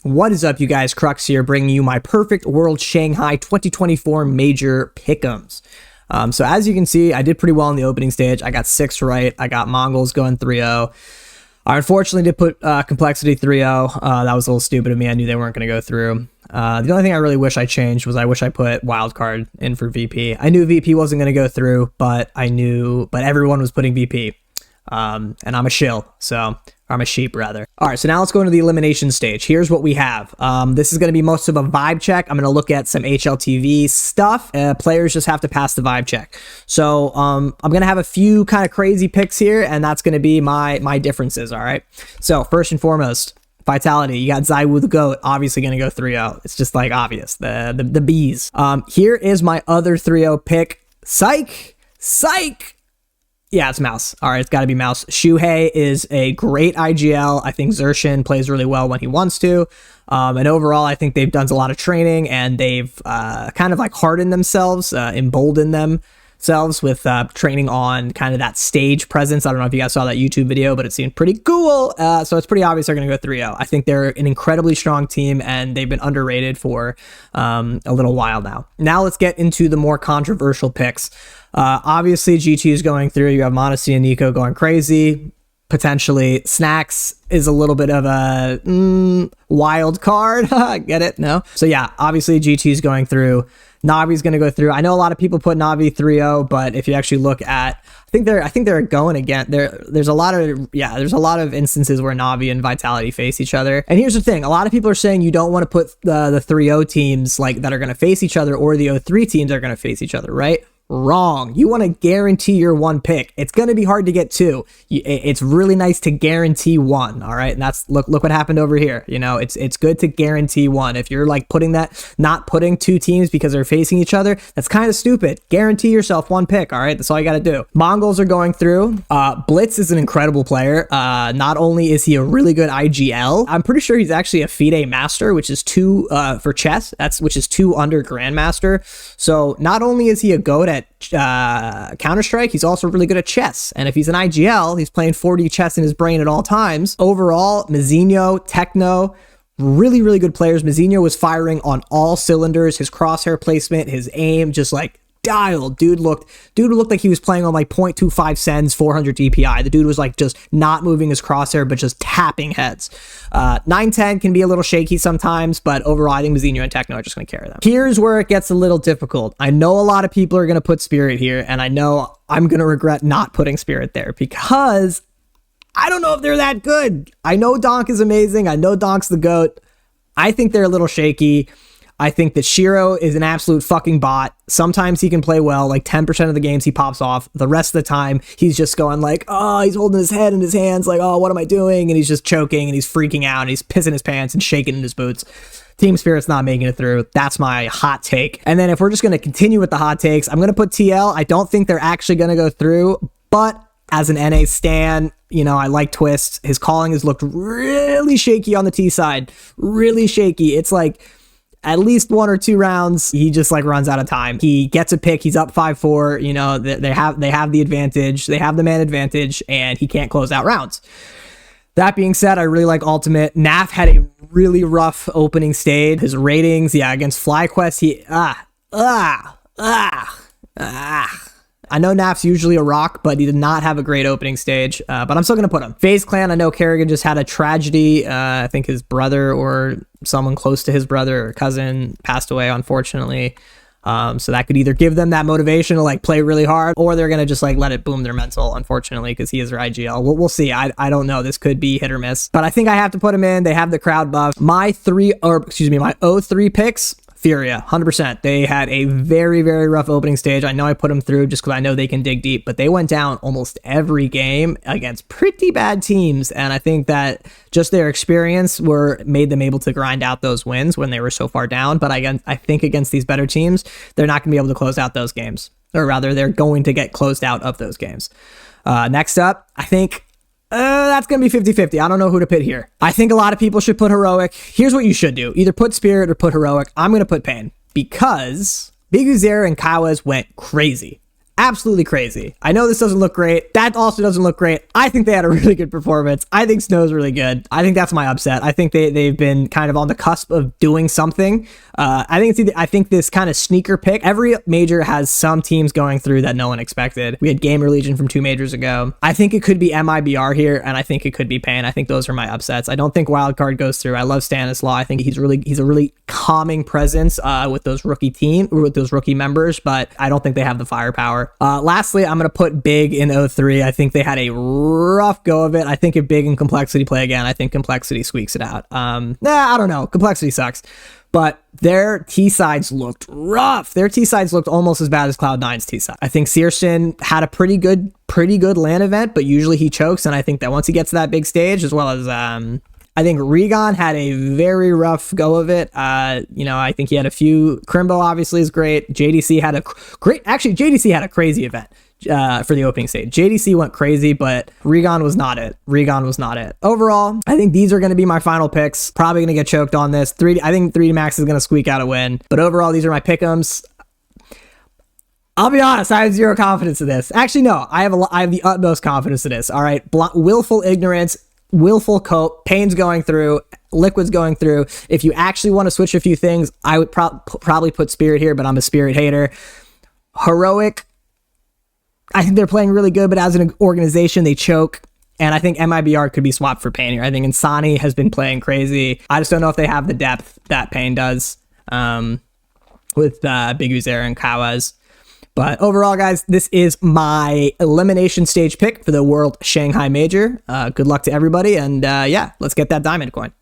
What is up, you guys? Crux here, bringing you my Perfect World Shanghai 2024 Major Pick'ems. So as you can see, I did pretty well in the opening stage. I got 6 right. I got Mongols going 3-0. I unfortunately did put Complexity 3-0. That was a little stupid of me. I knew they weren't going to go through. The only thing I really wish I changed was I wish I put Wildcard in for VP. I knew VP wasn't going to go through, but everyone was putting VP. And I'm a shill, so I'm a sheep rather. All right, so now let's go into the elimination stage. Here's what we have. This is going to be most of a vibe check. I'm going to look at some HLTV stuff. Players just have to pass the vibe check. So I'm going to have a few kind of crazy picks here, and that's going to be my differences. All right. So first and foremost, Vitality. You got Zaiwu the GOAT, obviously going to go 3-0. It's just like obvious. The bees. Here is my other 3-0 pick. Psych. Yeah, it's Mouse. All right, it's got to be Mouse. Shuhei is a great IGL. I think Zershin plays really well when he wants to. And overall, I think they've done a lot of training, and they've kind of like hardened themselves, emboldened themselves with training on kind of that stage presence. I don't know if you guys saw that YouTube video, but it seemed pretty cool. So it's pretty obvious they're going to go 3-0. I think they're an incredibly strong team, and they've been underrated for a little while now. Now let's get into the more controversial picks. Obviously GT is going through. You have Modesty and Nico going crazy. Potentially Snacks is a little bit of a wild card. Get it? No? So yeah, obviously GT is going through. Navi's going to go through. I know a lot of people put Navi 3-0, but if you actually look at, I think they're going again. There's a lot of instances where Navi and Vitality face each other. And here's the thing: a lot of people are saying you don't want to put the 3-0 teams like that are going to face each other, or the 0-3 teams are going to face each other, right? Wrong. You want to guarantee your one pick. It's going to be hard to get 2. It's really nice to guarantee 1. All right. And that's, look what happened over here. You know, it's good to guarantee 1. If you're like not putting 2 teams because they're facing each other, that's kind of stupid. Guarantee yourself 1 pick. All right. That's all you got to do. Mongols are going through. Blitz is an incredible player. Not only is he a really good IGL, I'm pretty sure he's actually a FIDE master, which is 2 for chess. Which is 2 under Grandmaster. So not only is he a GOAT at Counter-Strike, he's also really good at chess. And if he's an IGL, he's playing 4D chess in his brain at all times. Overall, Mizinho, Techno, really, really good players. Mizinho was firing on all cylinders. His crosshair placement, his aim, just like dialed. Dude looked like he was playing on like 0.25 cents, 400 DPI. The dude was like just not moving his crosshair, but just tapping heads. 9-10 can be a little shaky sometimes, but overall, I think Mizinho and Techno are just going to carry them. Here's where it gets a little difficult. I know a lot of people are going to put Spirit here, and I know I'm going to regret not putting Spirit there because I don't know if they're that good. I know Donk is amazing. I know Donk's the GOAT. I think they're a little shaky. I think that Shiro is an absolute fucking bot. Sometimes he can play well, like 10% of the games he pops off. The rest of the time, he's just going like, oh, he's holding his head in his hands like, oh, what am I doing? And he's just choking, and he's freaking out, and he's pissing his pants and shaking in his boots. Team Spirit's not making it through. That's my hot take. And then if we're just going to continue with the hot takes, I'm going to put TL. I don't think they're actually going to go through, but as an NA stan, you know, I like Twist. His calling has looked really shaky on the T side. Really shaky. It's like at least 1 or 2 rounds, he just like runs out of time. He gets a pick, he's up 5-4, you know, they have the advantage, they have the man advantage, and he can't close out rounds. That being said, I really like Ultimate. Naf had a really rough opening stage. His ratings, yeah, against FlyQuest, he I know Naf's usually a rock, but he did not have a great opening stage, but I'm still going to put him. FaZe Clan, I know Kerrigan just had a tragedy. I think his brother or someone close to his brother or cousin passed away, unfortunately. So that could either give them that motivation to like play really hard, or they're going to just like let it boom their mental, unfortunately, because he is their IGL. We'll see. I don't know. This could be hit or miss, but I think I have to put him in. They have the crowd buff. My 0-3 picks, Furia, 100%. They had a very, very rough opening stage. I know I put them through just because I know they can dig deep, but they went down almost every game against pretty bad teams, and I think that just their experience made them able to grind out those wins when they were so far down. But again, I think against these better teams, they're not going to be able to close out those games, or rather, they're going to get closed out of those games. Next up, I think that's going to be 50-50. I don't know who to put here. I think a lot of people should put Heroic. Here's what you should do. Either put Spirit or put Heroic. I'm going to put Pain because Big Uzer and Kawaz went crazy. absolutely crazy. I know this doesn't look great. That also doesn't look great. I think they had a really good performance. I think Snow's really good. I think that's my upset. I think they've been kind of on the cusp of doing something. I think this kind of sneaker pick, every major has some teams going through that no one expected. We had Gamer Legion from 2 majors ago. I think it could be MIBR here, and I think it could be Pain. I think those are my upsets. I don't think Wildcard goes through. I love Stanislaw. I think he's a really calming presence with those rookie members, but I don't think they have the firepower. Lastly, I'm going to put Big in 03. I think they had a rough go of it. I think if Big and Complexity play again, I think Complexity squeaks it out. I don't know. Complexity sucks. But their T-sides looked rough. Their T-sides looked almost as bad as Cloud9's T-side. I think Searson had a pretty good LAN event, but usually he chokes, and I think that once he gets to that big stage, as well as I think Regon had a very rough go of it. I think he had a few. Crimbo obviously is great. JDC had JDC had a crazy event for the opening stage. JDC went crazy, but Regon was not it. Overall, I think these are going to be my final picks. Probably going to get choked on this. I think 3D Max is going to squeak out a win. But overall, these are my pick'ems. I'll be honest, I have zero confidence in this. Actually, no, I have the utmost confidence in this. All right, willful ignorance. Willful cope, Pain's going through, Liquid's going through. If you actually want to switch a few things, I would probably put Spirit here, but I'm a Spirit hater. Heroic, I think they're playing really good, but as an organization, they choke. And I think MIBR could be swapped for Pain here. I think Insani has been playing crazy. I just don't know if they have the depth that Pain does with Big Uzer and Kawaz. But overall, guys, this is my elimination stage pick for the World Shanghai Major. Good luck to everybody. And yeah, let's get that diamond coin.